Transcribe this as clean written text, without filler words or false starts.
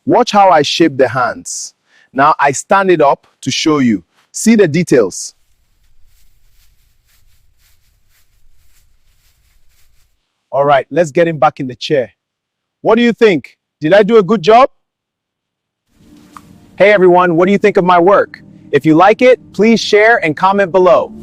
Watch how I shape the hands. Now I stand it up to show you. See the details. All right, let's get him back in the chair. What do you think? Did I do a good job? Hey everyone, what do you think of my work? If you like it, please share and comment below.